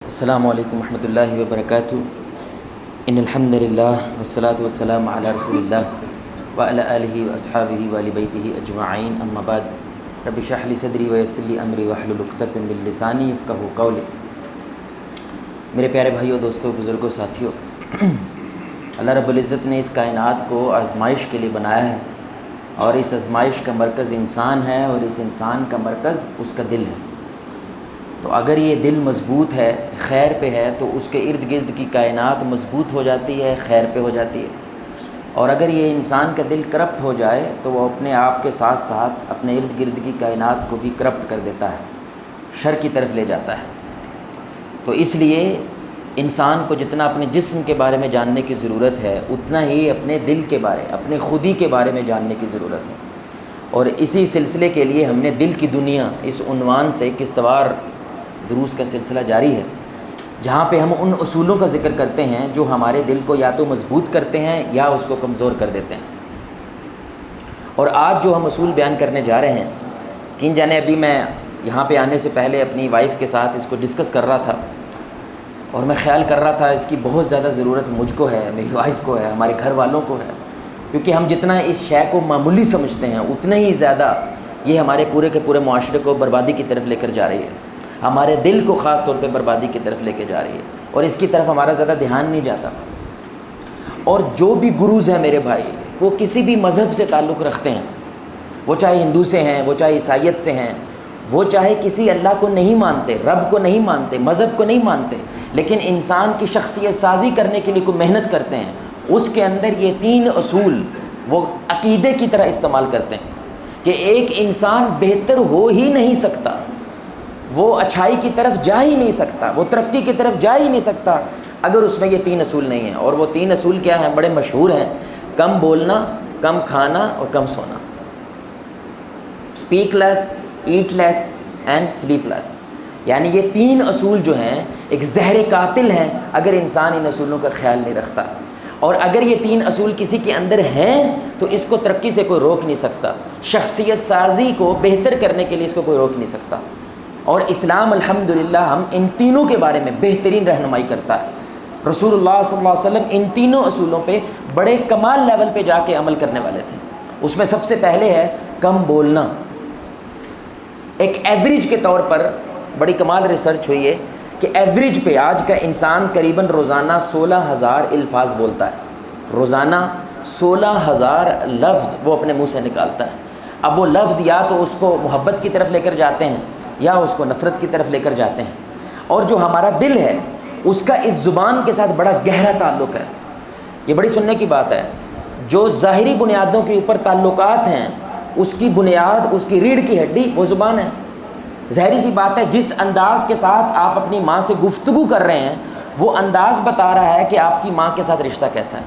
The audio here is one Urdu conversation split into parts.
السلام علیکم ورحمۃ اللہ وبرکاتہ۔ ان الحمد للہ والصلاة والسلام علی رسول اللہ وعلی آلہ واصحابہ وآل بیتہ اجمعین، اما بعد رب اشرح لی صدری ویسر لی امری واحلل عقدۃ من لسانی یفقہوا قولی۔ میرے پیارے بھائیوں، دوستوں، بزرگوں، ساتھیوں، اللہ رب العزت نے اس کائنات کو آزمائش کے لیے بنایا ہے، اور اس آزمائش کا مرکز انسان ہے، اور اس انسان کا مرکز اس کا دل ہے۔ تو اگر یہ دل مضبوط ہے، خیر پہ ہے، تو اس کے ارد گرد کی کائنات مضبوط ہو جاتی ہے، خیر پہ ہو جاتی ہے۔ اور اگر یہ انسان کا دل کرپٹ ہو جائے تو وہ اپنے آپ کے ساتھ ساتھ اپنے ارد گرد کی کائنات کو بھی کرپٹ کر دیتا ہے، شر کی طرف لے جاتا ہے۔ تو اس لیے انسان کو جتنا اپنے جسم کے بارے میں جاننے کی ضرورت ہے، اتنا ہی اپنے دل کے بارے، اپنے خودی کے بارے میں جاننے کی ضرورت ہے۔ اور اسی سلسلے کے لیے ہم نے دل کی دنیا اس عنوان سے قسطوار دروس کا سلسلہ جاری ہے، جہاں پہ ہم ان اصولوں کا ذکر کرتے ہیں جو ہمارے دل کو یا تو مضبوط کرتے ہیں یا اس کو کمزور کر دیتے ہیں۔ اور آج جو ہم اصول بیان کرنے جا رہے ہیں، کن جانے ابھی میں یہاں پہ آنے سے پہلے اپنی وائف کے ساتھ اس کو ڈسکس کر رہا تھا، اور میں خیال کر رہا تھا اس کی بہت زیادہ ضرورت مجھ کو ہے، میری وائف کو ہے، ہمارے گھر والوں کو ہے، کیونکہ ہم جتنا اس شے کو معمولی سمجھتے ہیں اتنا ہی زیادہ یہ ہمارے پورے کے پورے معاشرے کو بربادی کی طرف لے کر جا رہی ہے، ہمارے دل کو خاص طور پہ بربادی کی طرف لے کے جا رہی ہے، اور اس کی طرف ہمارا زیادہ دھیان نہیں جاتا۔ اور جو بھی گروز ہیں میرے بھائی، وہ کسی بھی مذہب سے تعلق رکھتے ہیں، وہ چاہے ہندو سے ہیں، وہ چاہے عیسائیت سے ہیں، وہ چاہے کسی اللہ کو نہیں مانتے، رب کو نہیں مانتے، مذہب کو نہیں مانتے، لیکن انسان کی شخصیت سازی کرنے کے لیے کوئی محنت کرتے ہیں، اس کے اندر یہ تین اصول وہ عقیدے کی طرح استعمال کرتے ہیں کہ ایک انسان بہتر ہو ہی نہیں سکتا، وہ اچھائی کی طرف جا ہی نہیں سکتا، وہ ترقی کی طرف جا ہی نہیں سکتا اگر اس میں یہ تین اصول نہیں ہیں۔ اور وہ تین اصول کیا ہیں؟ بڑے مشہور ہیں: کم بولنا، کم کھانا اور کم سونا۔ Speak less, eat less and sleep less. یعنی یہ تین اصول جو ہیں ایک زہر قاتل ہیں اگر انسان ان اصولوں کا خیال نہیں رکھتا، اور اگر یہ تین اصول کسی کے اندر ہیں تو اس کو ترقی سے کوئی روک نہیں سکتا، شخصیت سازی کو بہتر کرنے کے لیے اس کو کوئی روک نہیں سکتا۔ اور اسلام الحمدللہ ہم ان تینوں کے بارے میں بہترین رہنمائی کرتا ہے۔ رسول اللہ صلی اللہ علیہ وسلم ان تینوں اصولوں پہ بڑے کمال لیول پہ جا کے عمل کرنے والے تھے۔ اس میں سب سے پہلے ہے کم بولنا۔ ایک ایوریج کے طور پر بڑی کمال ریسرچ ہوئی ہے کہ ایوریج پہ آج کا انسان قریباً روزانہ 16,000 الفاظ بولتا ہے، روزانہ 16,000 لفظ وہ اپنے منہ سے نکالتا ہے۔ اب وہ لفظ یا تو اس کو محبت کی طرف لے کر جاتے ہیں یا اس کو نفرت کی طرف لے کر جاتے ہیں۔ اور جو ہمارا دل ہے اس کا اس زبان کے ساتھ بڑا گہرا تعلق ہے۔ یہ بڑی سننے کی بات ہے، جو ظاہری بنیادوں کے اوپر تعلقات ہیں اس کی بنیاد، اس کی ریڑھ کی ہڈی وہ زبان ہے۔ ظاہری سی بات ہے، جس انداز کے ساتھ آپ اپنی ماں سے گفتگو کر رہے ہیں وہ انداز بتا رہا ہے کہ آپ کی ماں کے ساتھ رشتہ کیسا ہے۔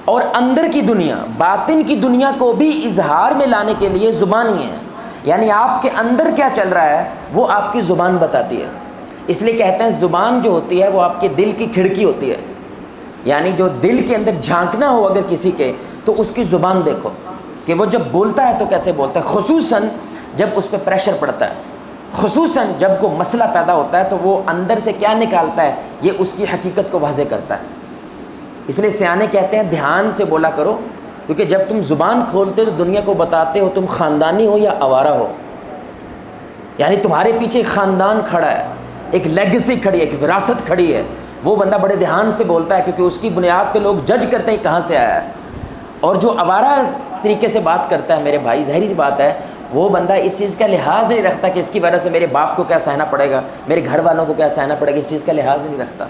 اور اندر کی دنیا، باطن کی دنیا کو بھی اظہار میں لانے کے لیے زبان ہی ہے، یعنی آپ کے اندر کیا چل رہا ہے وہ آپ کی زبان بتاتی ہے۔ اس لیے کہتے ہیں زبان جو ہوتی ہے وہ آپ کے دل کی کھڑکی ہوتی ہے، یعنی جو دل کے اندر جھانکنا ہو اگر کسی کے تو اس کی زبان دیکھو کہ وہ جب بولتا ہے تو کیسے بولتا ہے، خصوصاً جب اس پہ پریشر پڑتا ہے، خصوصاً جب کوئی مسئلہ پیدا ہوتا ہے تو وہ اندر سے کیا نکالتا ہے یہ اس کی حقیقت کو واضح کرتا ہے۔ اس لیے سیانے کہتے ہیں دھیان سے بولا کرو، کیونکہ جب تم زبان کھولتے تو دنیا کو بتاتے ہو تم خاندانی ہو یا آوارہ ہو، یعنی تمہارے پیچھے ایک خاندان کھڑا ہے، ایک لیگیسی کھڑی ہے، ایک وراثت کھڑی ہے۔ وہ بندہ بڑے دھیان سے بولتا ہے کیونکہ اس کی بنیاد پہ لوگ جج کرتے ہیں کہاں سے آیا ہے۔ اور جو آوارہ طریقے سے بات کرتا ہے میرے بھائی، ظاہری سی بات ہے وہ بندہ اس چیز کا لحاظ نہیں رکھتا کہ اس کی وجہ سے میرے باپ کو کیا سہنا پڑے گا، میرے گھر والوں کو کیا سہنا پڑے گا، اس چیز کا لحاظ نہیں رکھتا۔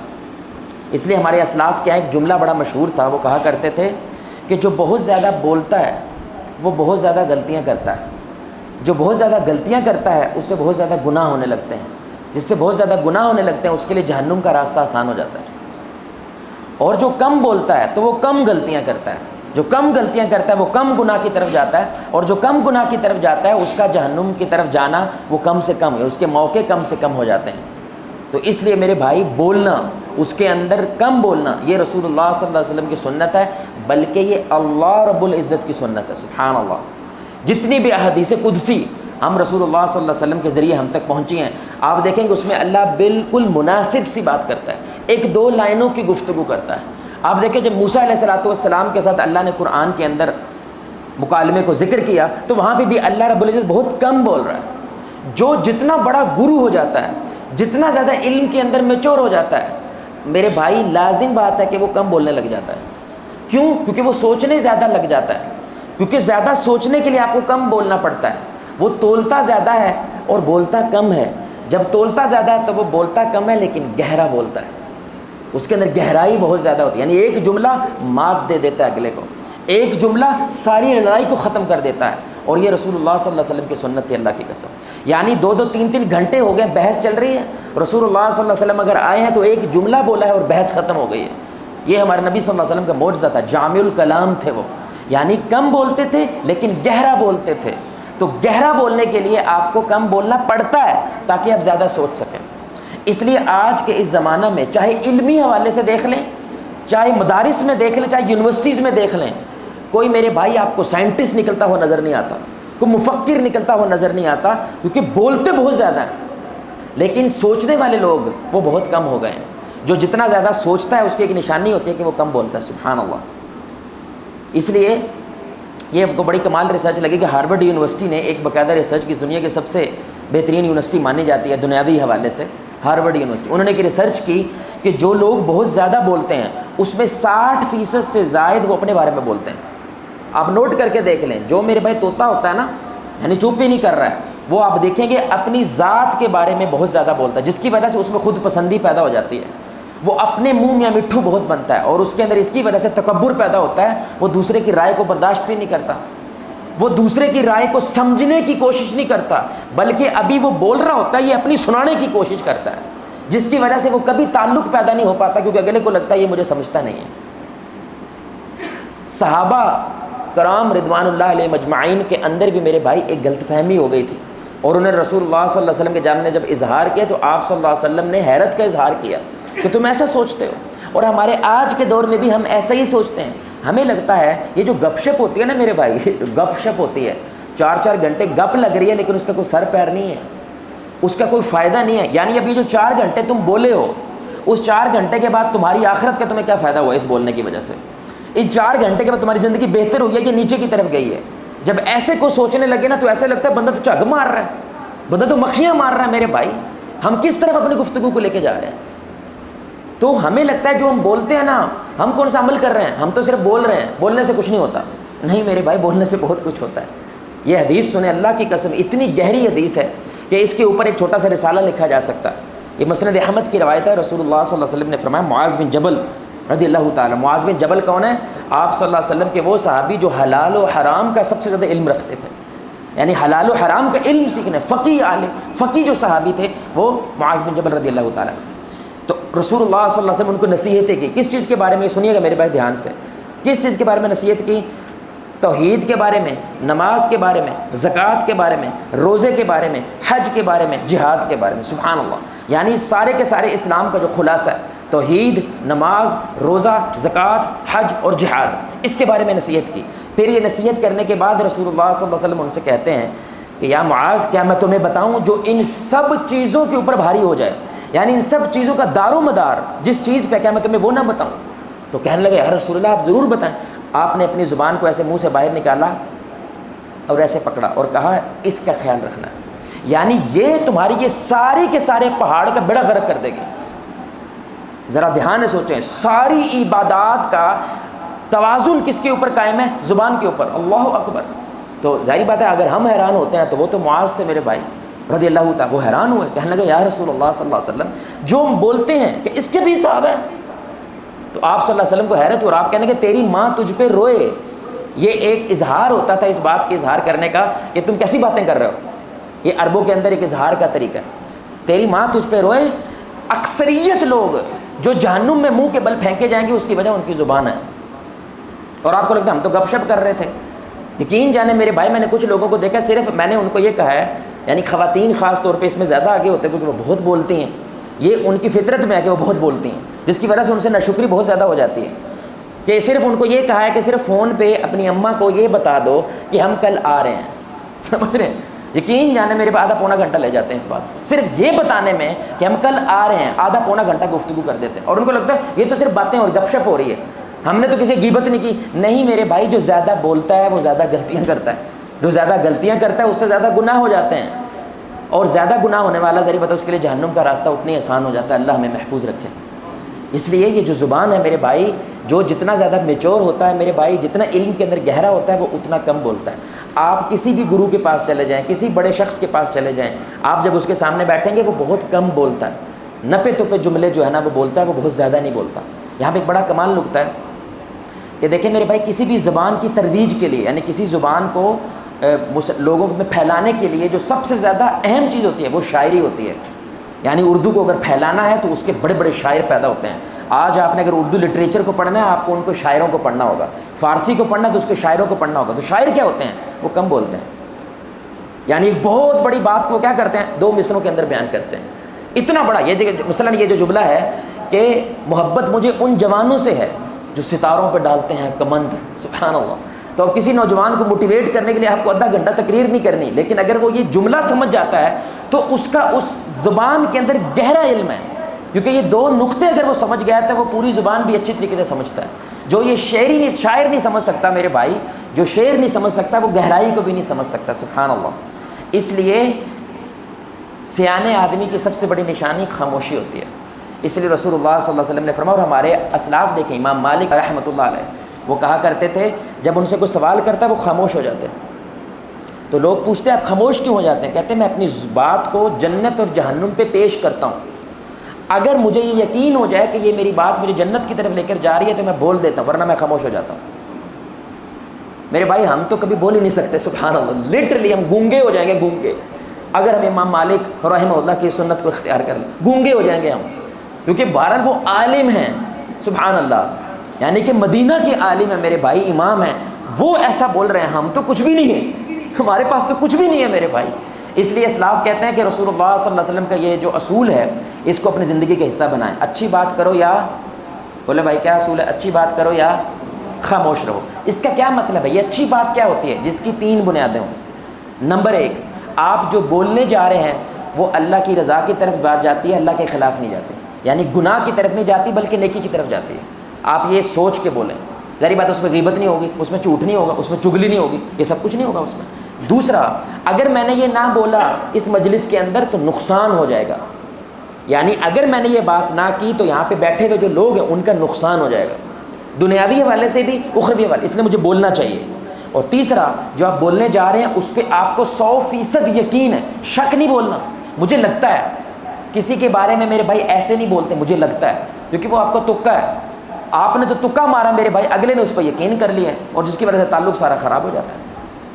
اس لیے ہمارے اسلاف کیا ایک جملہ بڑا مشہور تھا، وہ کہا کرتے تھے کہ جو بہت زیادہ بولتا ہے وہ بہت زیادہ غلطیاں کرتا ہے، جو بہت زیادہ غلطیاں کرتا ہے اس سے بہت زیادہ گناہ ہونے لگتے ہیں، جس سے بہت زیادہ گناہ ہونے لگتے ہیں اس کے لیے جہنم کا راستہ آسان ہو جاتا ہے۔ اور جو کم بولتا ہے تو وہ کم غلطیاں کرتا ہے، جو کم غلطیاں کرتا ہے وہ کم گناہ کی طرف جاتا ہے، اور جو کم گناہ کی طرف جاتا ہے اس کا جہنم کی طرف جانا وہ کم سے کم ہے، اس کے موقع کم سے کم ہو جاتے ہیں۔ تو اس لیے میرے بھائی بولنا، اس کے اندر کم بولنا، یہ رسول اللہ صلی اللہ علیہ وسلم کی سنت ہے، بلکہ یہ اللہ رب العزت کی سنت ہے۔ سبحان اللہ، جتنی بھی احادیث قدسی ہم رسول اللہ صلی اللہ علیہ وسلم کے ذریعے ہم تک پہنچی ہیں. آپ دیکھیں گے اس میں اللہ بالکل مناسب سی بات کرتا ہے, 1-2 لائنوں کی گفتگو کرتا ہے. آپ دیکھیں جب موسیٰ علیہ السلام کے ساتھ اللہ نے قرآن کے اندر مکالمے کو ذکر کیا تو وہاں پہ بھی اللہ رب العزت بہت کم بول رہا ہے. جو جتنا بڑا گرو ہو جاتا ہے, جتنا زیادہ علم کے اندر میچور ہو جاتا ہے, میرے بھائی لازم بات ہے کہ وہ کم بولنے لگ جاتا ہے. کیوں؟ کیونکہ وہ سوچنے زیادہ لگ جاتا ہے. کیونکہ زیادہ سوچنے کے لیے آپ کو کم بولنا پڑتا ہے. وہ تولتا زیادہ ہے اور بولتا کم ہے. جب تولتا زیادہ ہے تو وہ بولتا کم ہے لیکن گہرا بولتا ہے, اس کے اندر گہرائی بہت زیادہ ہوتی ہے. یعنی ایک جملہ مات دے دیتا ہے اگلے کو, ایک جملہ ساری لڑائی کو ختم کر دیتا ہے. اور یہ رسول اللہ صلی اللہ علیہ وسلم کی سنت ہے, اللہ کی قسم. یعنی 2-2 3-3 گھنٹے ہو گئے بحث چل رہی ہے, رسول اللہ صلی اللہ علیہ وسلم اگر آئے ہیں تو ایک جملہ بولا ہے اور بحث ختم ہو گئی ہے. یہ ہمارے نبی صلی اللہ علیہ وسلم کا معجزہ تھا, جامع الکلام تھے وہ. یعنی کم بولتے تھے لیکن گہرا بولتے تھے. تو گہرا بولنے کے لیے آپ کو کم بولنا پڑتا ہے تاکہ آپ زیادہ سوچ سکیں. اس لیے آج کے اس زمانہ میں چاہے علمی حوالے سے دیکھ لیں, چاہے مدارس میں دیکھ لیں, چاہے یونیورسٹیز میں دیکھ لیں, کوئی میرے بھائی آپ کو سائنٹسٹ نکلتا ہوا نظر نہیں آتا, کوئی مفکر نکلتا ہوا نظر نہیں آتا, کیونکہ بولتے بہت زیادہ ہیں لیکن سوچنے والے لوگ وہ بہت کم ہو گئے ہیں. جو جتنا زیادہ سوچتا ہے اس کی ایک نشانی ہوتی ہے کہ وہ کم بولتا ہے. سبحان اللہ. اس لیے یہ آپ کو بڑی کمال ریسرچ لگے کہ ہارورڈ یونیورسٹی نے ایک باقاعدہ ریسرچ کی, دنیا کی سب سے بہترین یونیورسٹی مانی جاتی ہے دنیاوی حوالے سے, ہارورڈ یونیورسٹی. انہوں نے ایک ریسرچ کی کہ جو لوگ بہت زیادہ بولتے ہیں اس میں 60% سے زائد وہ اپنے بارے میں بولتے ہیں. آپ نوٹ کر کے دیکھ لیں, جو میرے بھائی طوطا ہوتا ہے نا, یعنی چپ ہی نہیں کر رہا ہے, وہ آپ دیکھیں گے اپنی ذات کے بارے میں بہت زیادہ بولتا ہے, جس کی وجہ سے اس میں خود پسندی پیدا ہو جاتی ہے. وہ اپنے منہ میں مٹھو بہت بنتا ہے اور اس کے اندر اس کی وجہ سے تکبر پیدا ہوتا ہے. وہ دوسرے کی رائے کو برداشت بھی نہیں کرتا, وہ دوسرے کی رائے کو سمجھنے کی کوشش نہیں کرتا, بلکہ ابھی وہ بول رہا ہوتا ہے یہ اپنی سنانے کی کوشش کرتا ہے, جس کی وجہ سے وہ کبھی تعلق پیدا نہیں ہو پاتا کیونکہ اگلے کو لگتا ہے یہ مجھے سمجھتا نہیں ہے. صحابہ کرام رضوان اللہ علیہ مجمعین کے اندر بھی میرے بھائی ایک غلط فہمی ہو گئی تھی, اور انہیں رسول اللہ صلی اللہ علیہ وسلم کے جامع نے جب اظہار کیا تو آپ صلی اللہ علیہ وسلم نے حیرت کا اظہار کیا کہ تم ایسا سوچتے ہو. اور ہمارے آج کے دور میں بھی ہم ایسا ہی سوچتے ہیں. ہمیں لگتا ہے یہ جو گپ شپ ہوتی ہے نا میرے بھائی, گپ شپ ہوتی ہے 4-4 گھنٹے گپ لگ رہی ہے لیکن اس کا کوئی سر پیر نہیں ہے, اس کا کوئی فائدہ نہیں ہے. یعنی اب یہ جو 4 گھنٹے تم بولے ہو, اس 4 گھنٹے کے بعد تمہاری آخرت کا تمہیں کیا فائدہ ہوا اس بولنے کی وجہ سے؟ اس 4 گھنٹے کے بعد تمہاری زندگی بہتر ہوئی ہے کہ نیچے کی طرف گئی ہے؟ جب ایسے کو سوچنے لگے نا تو ایسا لگتا ہے بندہ تو جھگ مار رہا ہے, بندہ تو مکھیاں مار رہا ہے. میرے بھائی ہم کس طرف اپنی گفتگو کو لے کے جا رہے ہیں؟ تو ہمیں لگتا ہے جو ہم بولتے ہیں نا ہم کون سا عمل کر رہے ہیں, ہم تو صرف بول رہے ہیں, بولنے سے کچھ نہیں ہوتا. نہیں میرے بھائی, بولنے سے بہت کچھ ہوتا ہے. یہ حدیث سنیں, اللہ کی قسم اتنی گہری حدیث ہے کہ اس کے اوپر ایک چھوٹا سا رسالہ لکھا جا سکتا ہے. یہ مسند احمد کی روایت ہے. رسول اللہ صلی اللہ علیہ وسلم نے فرمایا, معاذ بن جبل رضی اللہ تعالیٰ, معاذ بن جبل کون ہے؟ آپ صلی اللہ علیہ وسلم کے وہ صحابی جو حلال و حرام کا سب سے زیادہ علم رکھتے تھے, یعنی حلال و حرام کا علم سیکھنے, فقی عالم, فقی جو صحابی تھے وہ معاذ بن جبل رضی اللہ تعالیٰ. تو رسول اللہ صلی اللہ علیہ وسلم ان کو نصیحتیں کی. کس چیز کے بارے میں؟ سنیے گا میرے بھائی دھیان سے, کس چیز کے بارے میں نصیحت کی؟ توحید کے بارے میں, نماز کے بارے میں, زکوٰۃ کے بارے میں, روزے کے بارے میں, حج کے بارے میں, جہاد کے بارے میں. سبحان اللہ. یعنی سارے کے سارے اسلام کا جو خلاصہ ہے, توحید, نماز, روزہ, زکوٰۃ, حج اور جہاد, اس کے بارے میں نصیحت کی. پھر یہ نصیحت کرنے کے بعد رسول اللہ صلی اللہ علیہ وسلم ان سے کہتے ہیں کہ یا معاذ, کیا میں تمہیں بتاؤں جو ان سب چیزوں کے اوپر بھاری ہو جائے, یعنی ان سب چیزوں کا دار و مدار جس چیز پہ, کیا میں تمہیں وہ نہ بتاؤں؟ تو کہنے لگے یا رسول اللہ آپ ضرور بتائیں. آپ نے اپنی زبان کو ایسے منہ سے باہر نکالا اور ایسے پکڑا اور کہا اس کا خیال رکھنا, یعنی یہ تمہاری یہ سارے کے سارے پہاڑ کا بیڑا غرق کر دے گی. ذرا دھیان سے سوچیں, ساری عبادات کا توازن کس کے اوپر قائم ہے؟ زبان کے اوپر. اللہ اکبر. تو ظاہری بات ہے اگر ہم حیران ہوتے ہیں تو وہ تو معاذ تھے میرے بھائی رضی اللہ تعالیٰ, وہ حیران ہوئے, کہنے لگے یا رسول اللہ صلی اللہ علیہ وسلم جو ہم بولتے ہیں کہ اس کے بھی حساب ہے. تو آپ صلی اللہ علیہ وسلم کو حیرت, اور آپ کہنے کہ تیری ماں تجھ پہ روئے. یہ ایک اظہار ہوتا تھا اس بات کے اظہار کرنے کا کہ تم کیسی باتیں کر رہے ہو. یہ عربوں کے اندر ایک اظہار کا طریقہ ہے. تیری ماں تجھ پہ روئے. اکثریت لوگ جو جہنم میں منہ کے بل پھینکے جائیں گے اس کی وجہ ان کی زبان ہے. اور آپ کو لگتا ہے ہم تو گپ شپ کر رہے تھے. یقین جانے میرے بھائی, میں نے کچھ لوگوں کو دیکھا, صرف میں نے ان کو یہ کہا ہے, یعنی خواتین خاص طور پہ اس میں زیادہ آگے ہوتے ہیں کیونکہ وہ بہت بولتی ہیں. یہ ان کی فطرت میں ہے کہ وہ بہت بولتی ہیں, جس کی وجہ سے ان سے ناشکری بہت زیادہ ہو جاتی ہے. کہ صرف ان کو یہ کہا ہے کہ صرف فون پہ اپنی اماں کو یہ بتا دو کہ ہم کل آ رہے ہیں. سمجھ رہے ہیں؟ یقین جانے میرے پاس آدھا پونا گھنٹہ لے جاتے ہیں اس بات کو، صرف یہ بتانے میں کہ ہم کل آ رہے ہیں، آدھا پونا گھنٹہ گفتگو کر دیتے ہیں، اور ان کو لگتا ہے یہ تو صرف باتیں اور گپ شپ ہو رہی ہے، ہم نے تو کسی غیبت نہیں کی۔ نہیں میرے بھائی، جو زیادہ بولتا ہے وہ زیادہ غلطیاں کرتا ہے، جو زیادہ غلطیاں کرتا ہے اس سے زیادہ گناہ ہو جاتے ہیں، اور زیادہ گناہ ہونے والا ذریعہ بتا اس کے لیے جہنم کا راستہ اتنی آسان ہو جاتا ہے۔ اللہ ہمیں محفوظ رکھے۔ اس لیے یہ جو زبان ہے میرے بھائی، جو جتنا زیادہ میچور ہوتا ہے میرے بھائی، جتنا علم کے اندر گہرا ہوتا ہے وہ اتنا کم بولتا ہے۔ آپ کسی بھی گرو کے پاس چلے جائیں، کسی بڑے شخص کے پاس چلے جائیں، آپ جب اس کے سامنے بیٹھیں گے وہ بہت کم بولتا ہے، نپے تپے جملے جو ہے نا وہ بولتا ہے، وہ بہت زیادہ نہیں بولتا۔ یہاں پہ ایک بڑا کمال نکتہ ہے کہ دیکھیں میرے بھائی، کسی بھی زبان کی ترویج کے لیے، یعنی کسی زبان کو لوگوں میں پھیلانے کے لیے جو سب سے زیادہ اہم چیز ہوتی ہے وہ شاعری ہوتی ہے۔ یعنی اردو کو اگر پھیلانا ہے تو اس کے بڑے بڑے شاعر پیدا ہوتے ہیں۔ آج آپ نے اگر اردو لٹریچر کو پڑھنا ہے، آپ کو ان کو شاعروں کو پڑھنا ہوگا، فارسی کو پڑھنا ہے تو اس کے شاعروں کو پڑھنا ہوگا۔ تو شاعر کیا ہوتے ہیں؟ وہ کم بولتے ہیں، یعنی ایک بہت بڑی بات کو کیا کرتے ہیں؟ 2 مصروں کے اندر بیان کرتے ہیں۔ اتنا بڑا یہ مثلاً یہ جو جملہ ہے کہ محبت مجھے ان جوانوں سے ہے جو ستاروں پہ ڈالتے ہیں کمند، سبحان اللہ۔ تو اب کسی نوجوان کو موٹیویٹ کرنے کے لیے آپ کو آدھا گھنٹہ تقریر نہیں کرنی، لیکن اگر وہ یہ جملہ سمجھ جاتا ہے تو اس کا اس زبان کے اندر گہرا علم ہے، کیونکہ یہ 2 نقطے اگر وہ سمجھ گیا تو وہ پوری زبان بھی اچھی طریقے سے سمجھتا ہے۔ جو یہ شاعر نہیں سمجھ سکتا میرے بھائی، جو شعر نہیں سمجھ سکتا وہ گہرائی کو بھی نہیں سمجھ سکتا، سبحان اللہ۔ اس لیے سیانے آدمی کی سب سے بڑی نشانی خاموشی ہوتی ہے۔ اس لیے رسول اللہ صلی اللہ علیہ وسلم نے فرمایا، اور ہمارے اسلاف دیکھیں، امام مالک رحمۃ اللہ علیہ وہ کہا کرتے تھے جب ان سے کوئی سوال کرتا ہے وہ خاموش ہو جاتے ہیں۔ تو لوگ پوچھتے ہیں آپ خاموش کیوں ہو جاتے ہیں؟ کہتے ہیں میں اپنی بات کو جنت اور جہنم پہ پیش کرتا ہوں، اگر مجھے یہ یقین ہو جائے کہ یہ میری بات مجھے جنت کی طرف لے کر جا رہی ہے تو میں بول دیتا ہوں، ورنہ میں خاموش ہو جاتا ہوں۔ میرے بھائی ہم تو کبھی بول ہی نہیں سکتے، سبحان اللہ، لٹرلی ہم گونگے ہو جائیں گے، گونگے، اگر ہم امام مالک رحمہ اللہ کی سنت کو اختیار کر لیں گونگے ہو جائیں گے ہم، کیونکہ بہرحال وہ عالم ہیں، سبحان اللہ، یعنی کہ مدینہ کے عالم ہیں میرے بھائی، امام ہیں، وہ ایسا بول رہے ہیں، ہم تو کچھ بھی نہیں ہیں، ہمارے پاس تو کچھ بھی نہیں ہے میرے بھائی۔ اس لیے اسلاف کہتے ہیں کہ رسول اللہ صلی اللہ علیہ وسلم کا یہ جو اصول ہے اس کو اپنی زندگی کا حصہ بنائیں، اچھی بات کرو یا بولے بھائی کیا اصول ہے؟ اچھی بات کرو یا خاموش رہو۔ اس کا کیا مطلب ہے؟ یہ اچھی بات کیا ہوتی ہے؟ جس کی 3 بنیادیں ہوں۔ نمبر 1، آپ جو بولنے جا رہے ہیں وہ اللہ کی رضا کی طرف بات جاتی ہے، اللہ کے خلاف نہیں جاتی، یعنی گناہ کی طرف نہیں جاتی بلکہ نیکی کی طرف جاتی ہے۔ آپ یہ سوچ کے بولیں، ظاہری بات ہے اس میں غیبت نہیں ہوگی، اس میں جھوٹ نہیں ہوگا، اس میں چغلی نہیں ہوگی، یہ سب کچھ نہیں ہوگا اس میں۔ دوسرا، اگر میں نے یہ نہ بولا اس مجلس کے اندر تو نقصان ہو جائے گا، یعنی اگر میں نے یہ بات نہ کی تو یہاں پہ بیٹھے ہوئے جو لوگ ہیں ان کا نقصان ہو جائے گا، دنیاوی حوالے سے بھی اخروی حوالے، اس لیے مجھے بولنا چاہیے۔ اور تیسرا، جو آپ بولنے جا رہے ہیں اس پہ آپ کو 100% یقین ہے، شک نہیں بولنا، مجھے لگتا ہے، کسی کے بارے میں میرے بھائی ایسے نہیں بولتے مجھے لگتا ہے، کیونکہ وہ آپ کا تکا ہے، آپ نے تو تکا مارا میرے بھائی، اگلے نے اس پہ یقین کر لیا ہے اور جس کی وجہ سے تعلق سارا خراب ہو جاتا ہے۔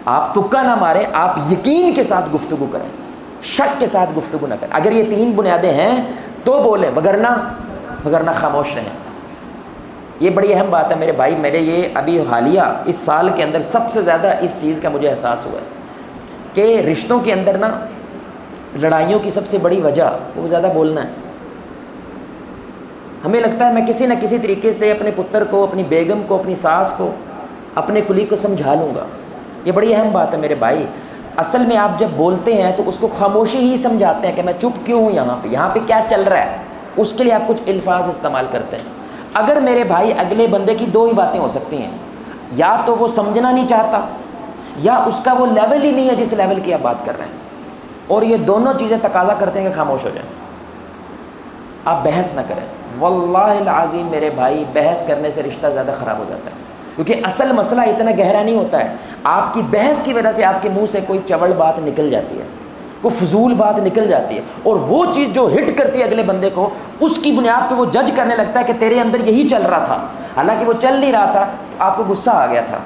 آپ تکا نہ ماریں، آپ یقین کے ساتھ گفتگو کریں، شک کے ساتھ گفتگو نہ کریں۔ اگر یہ 3 بنیادیں ہیں تو بولیں، وگرنہ خاموش رہیں۔ یہ بڑی اہم بات ہے میرے بھائی، میرے یہ ابھی حالیہ اس سال کے اندر سب سے زیادہ اس چیز کا مجھے احساس ہوا ہے کہ رشتوں کے اندر نا لڑائیوں کی سب سے بڑی وجہ وہ زیادہ بولنا ہے۔ ہمیں لگتا ہے میں کسی نہ کسی طریقے سے اپنے پتر کو، اپنی بیگم کو، اپنی ساس کو، اپنے کلی کو سمجھا لوں گا۔ یہ بڑی اہم بات ہے میرے بھائی۔ اصل میں آپ جب بولتے ہیں تو اس کو خاموشی ہی سمجھاتے ہیں کہ میں چپ کیوں ہوں، یہاں پہ کیا چل رہا ہے، اس کے لیے آپ کچھ الفاظ استعمال کرتے ہیں۔ اگر میرے بھائی اگلے بندے کی 2 ہی باتیں ہو سکتی ہیں، یا تو وہ سمجھنا نہیں چاہتا یا اس کا وہ لیول ہی نہیں ہے جس لیول کی آپ بات کر رہے ہیں، اور یہ دونوں چیزیں تقاضا کرتے ہیں کہ خاموش ہو جائیں، آپ بحث نہ کریں۔ واللہ العظیم میرے بھائی، بحث کرنے سے رشتہ زیادہ خراب ہو جاتا ہے، کیونکہ اصل مسئلہ اتنا گہرا نہیں ہوتا ہے، آپ کی بحث کی وجہ سے آپ کے منہ سے کوئی چوڑ بات نکل جاتی ہے، کوئی فضول بات نکل جاتی ہے، اور وہ چیز جو ہٹ کرتی ہے اگلے بندے کو، اس کی بنیاد پہ وہ جج کرنے لگتا ہے کہ تیرے اندر یہی چل رہا تھا، حالانکہ وہ چل نہیں رہا تھا، تو آپ کو غصہ آ گیا تھا،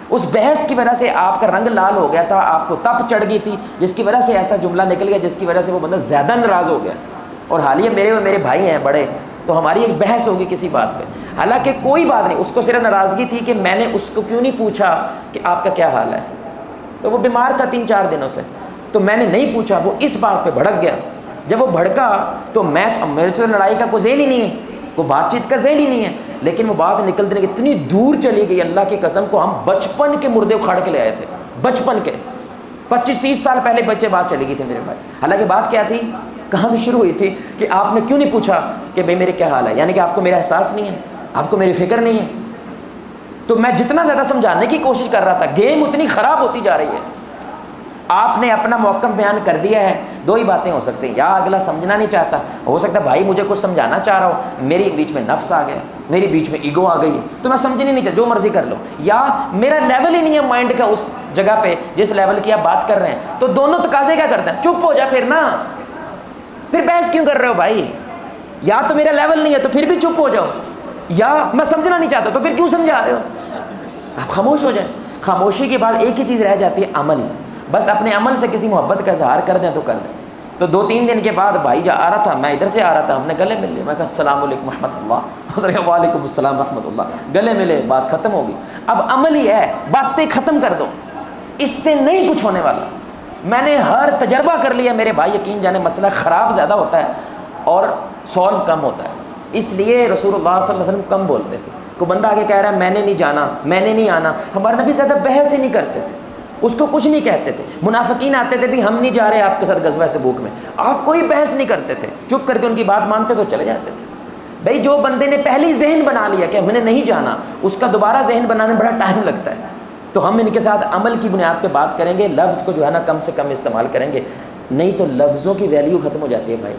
اس بحث کی وجہ سے آپ کا رنگ لال ہو گیا تھا، آپ کو تپ چڑھ گئی تھی، جس کی وجہ سے ایسا جملہ نکل گیا جس کی وجہ سے وہ بندہ زیادہ ناراض ہو گیا۔ اور حالیہ میرے اور میرے بھائی ہیں بڑے، تو ہماری ایک بحث ہوگی کسی بات پہ، حالانکہ کوئی بات نہیں، اس کو صرف ناراضگی تھی کہ میں نے اس کو کیوں نہیں پوچھا کہ آپ کا کیا حال ہے، تو وہ بیمار تھا 3-4 دنوں سے، تو میں نے نہیں پوچھا، وہ اس بات پہ بھڑک گیا۔ جب وہ بھڑکا تو میرے سے لڑائی کا کوئی ذہن ہی نہیں ہے، کوئی بات چیت کا ذہن ہی نہیں ہے، لیکن وہ بات نکلنے کی اتنی دور چلی گئی، اللہ کی قسم کو ہم بچپن کے مردے اکھاڑ کے لے آئے تھے، بچپن کے، 25-30 سال پہلے بچے بات چلی گئی تھی میرے بھائی. حالانکہ بات کیا تھی, کہاں سے شروع ہوئی تھی کہ آپ نے کیوں نہیں پوچھا کہ بھائی میرے کیا حال ہے, یعنی کہ آپ کو میرا احساس نہیں ہے, آپ کو میری فکر نہیں ہے. تو میں جتنا زیادہ سمجھانے کی کوشش کر رہا تھا, گیم اتنی خراب ہوتی جا رہی ہے. آپ نے اپنا موقف بیان کر دیا ہے, دو ہی باتیں ہو سکتی ہیں, یا اگلا سمجھنا نہیں چاہتا, ہو سکتا ہے بھائی مجھے کچھ سمجھانا چاہ رہا ہو, میری بیچ میں نفس آ گیا, میری بیچ میں ایگو آ گئی ہے, تو میں سمجھنی نہیں چاہتا, جو مرضی کر لو, یا میرا لیول ہی نہیں ہے مائنڈ کا اس جگہ پہ جس لیول کی آپ بات کر رہے ہیں. تو دونوں تقاضے کیا کرتے ہیں, چپ ہو جا پھر نا, پھر بحث کیوں کر رہے ہو بھائی. یا تو میرا لیول نہیں ہے تو پھر بھی چپ ہو جاؤ, یا میں سمجھنا نہیں چاہتا تو پھر کیوں سمجھا رہے ہو. آپ خاموش ہو جائیں. خاموشی کے بعد ایک ہی چیز رہ جاتی ہے, عمل. بس اپنے عمل سے کسی محبت کا اظہار کر دیں تو کر دیں. تو 2-3 دن کے بعد بھائی جا آ رہا تھا, میں ادھر سے آ رہا تھا, ہم نے گلے مل لیے, میں کہا السلام علیکم ورحمۃ اللہ, اس نے کہا وعلیکم السلام ورحمۃ اللہ, گلے ملے, بات ختم ہوگی. اب عمل ہی ہے, باتیں ختم کر دو, اس سے نہیں کچھ ہونے والا. میں نے ہر تجربہ کر لیا میرے بھائی, یقین جانے مسئلہ خراب زیادہ ہوتا ہے اور سولو کم ہوتا ہے. اس لیے رسول اللہ صلی اللہ علیہ وسلم کم بولتے تھے. کوئی بندہ آگے کہہ رہا ہے میں نے نہیں جانا, میں نے نہیں آنا, ہمارے نبی زیادہ بحث ہی نہیں کرتے تھے, اس کو کچھ نہیں کہتے تھے. منافقین آتے تھے بھی ہم نہیں جا رہے آپ کے ساتھ غزوہ تبوک میں, آپ کوئی بحث نہیں کرتے تھے, چپ کر کے ان کی بات مانتے تو چلے جاتے تھے. بھائی جو بندے نے پہلی ذہن بنا لیا کہ ہم نے نہیں جانا, اس کا دوبارہ ذہن بنانے میں بڑا ٹائم لگتا ہے. تو ہم ان کے ساتھ عمل کی بنیاد پہ بات کریں گے, لفظ کو جو ہے نا کم سے کم استعمال کریں گے, نہیں تو لفظوں کی ویلیو ختم ہو جاتی ہے بھائی.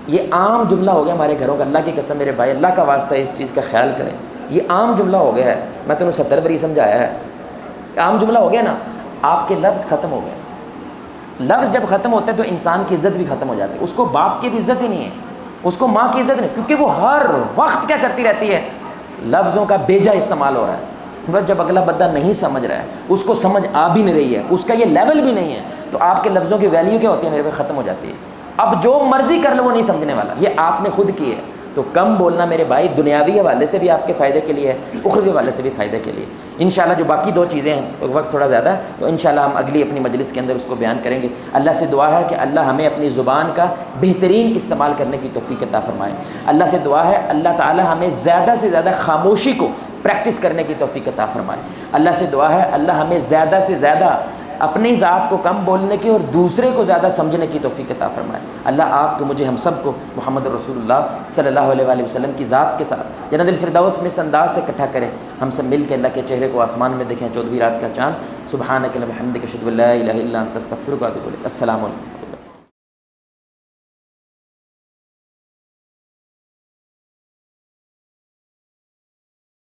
یہ عام جملہ ہو گیا ہمارے گھروں کا, اللہ کی قسم میرے بھائی, اللہ کا واسطہ اس چیز کا خیال کریں. یہ عام جملہ ہو گیا ہے, میں تمہیں 70 بری سمجھایا ہے, عام جملہ ہو گیا نا. آپ کے لفظ ختم ہو گئے. لفظ جب ختم ہوتے ہیں تو انسان کی عزت بھی ختم ہو جاتی ہے. اس کو باپ کی بھی عزت ہی نہیں ہے, اس کو ماں کی عزت نہیں, کیونکہ وہ ہر وقت کیا کرتی رہتی ہے, لفظوں کا بیجا استعمال ہو رہا ہے. بس جب اگلا بندہ نہیں سمجھ رہا ہے, اس کو سمجھ آ بھی نہیں رہی ہے, اس کا یہ لیول بھی نہیں ہے, تو آپ کے لفظوں کی ویلیو کیا ہوتی ہے میرے پہ, ختم ہو جاتی ہے. اب جو مرضی کر لو وہ نہیں سمجھنے والا, یہ آپ نے خود کی ہے. تو کم بولنا میرے بھائی دنیاوی حوالے سے بھی آپ کے فائدے کے لیے ہے, اخروی حوالے سے بھی فائدے کے لیے. انشاءاللہ جو باقی 2 چیزیں ہیں, وقت تھوڑا زیادہ ہے, تو انشاءاللہ ہم اگلی اپنی مجلس کے اندر اس کو بیان کریں گے. اللہ سے دعا ہے کہ اللہ ہمیں اپنی زبان کا بہترین استعمال کرنے کی توفیق عطا فرمائے. اللہ سے دعا ہے اللہ تعالی ہمیں زیادہ سے زیادہ خاموشی کو پریکٹس کرنے کی توفیق عطا فرمائے. اللہ سے دعا ہے اللہ ہمیں زیادہ سے زیادہ اپنی ذات کو کم بولنے کی اور دوسرے کو زیادہ سمجھنے کی توفیق عطا فرمائے. اللہ آپ کو, مجھے, ہم سب کو محمد رسول اللہ صلی اللہ علیہ وآلہ وسلم کی ذات کے ساتھ جنت الفردوس میں اس انداز سے اکٹھا کرے, ہم سب مل کے اللہ کے چہرے کو آسمان میں دیکھیں, 14ویں رات کا چاند. سبحانک اللہم وبحمدک اشہد ان لا الہ الا انت استغفرک واتوب الیک. السلام علیکم.